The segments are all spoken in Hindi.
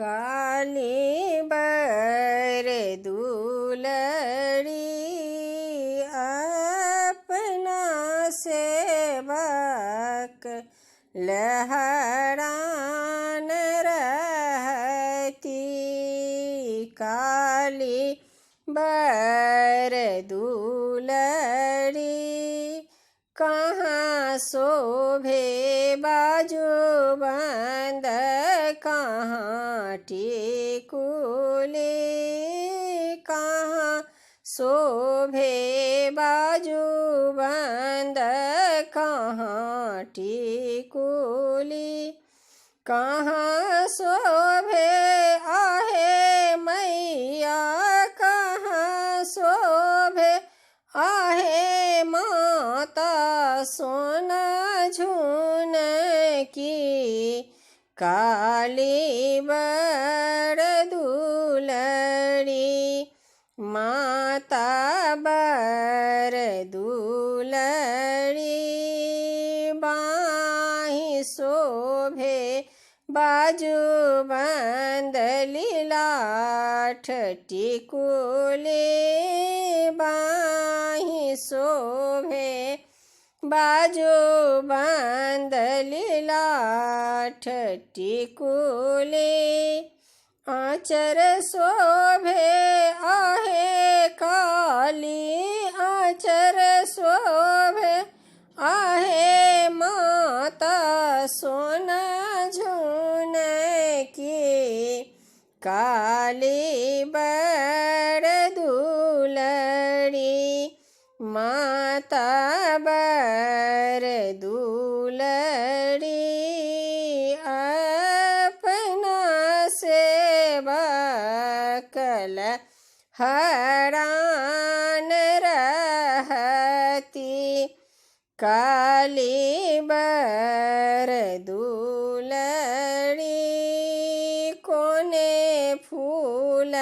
काली बर दुलड़ी अपना सेवक लहरान रहती। काली बर दुलड़ी कहाँ शोभे बाजूबंद कहाँ टिकुली। कहाँ शोभे बाजूबंद कहाँ टिकुली। कहाँ शोभे आहे मैया कहाँ शोभे आहे माता सोना झून की। काली बर दुलड़ी माता बर दुलड़ी बाही शोभे बाजूबंद लीलाठ टिकुली। बाही शोभे बाजूबंद लीलाठ टिकुली। आचर शोभे आहे काली आचर शोभे आहे माता सोना झून की। काली बर दुलड़ी माता बर दुलड़ी अपना सेवक लहरान रहती। काली बर दुलड़ी कोने फूल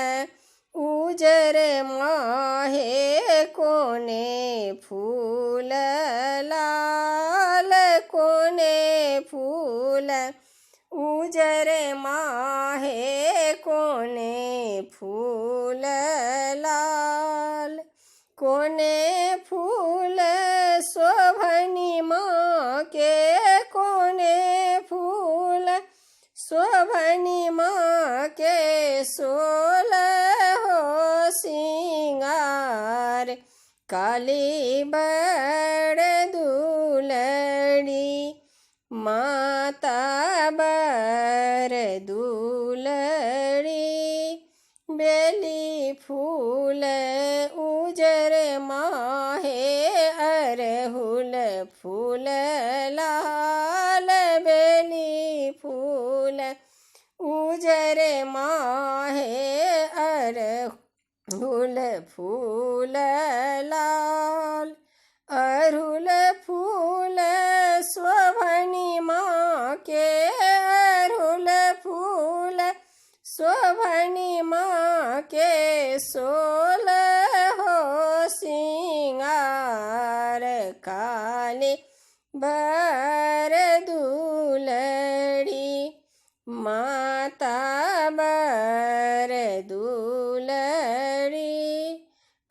उजर माहे कोने फूल लाल। कोने फूल उजर माहे कोने फूल लाल। कोने फूल शोभनी माँ के कोने फूल शोभनी माँ के सोलहो सिंगार। काली बर दुलड़ी माता बर दुलड़ी बेली फूल उजर माहे अरहुल फूल लाल। बेली फूल उजर माहे अरहुल फूल लाल। अरहुल फूल शोभनी माँ के अरहुल फूल शोभनी माँ के सोलहो सिंगार। काली बर दुलड़ी माता बर दुलड़ी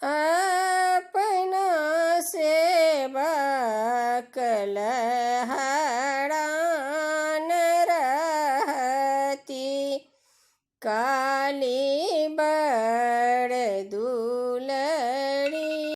अपना सेवक लहरान रहती। काली बर दुलड़ी।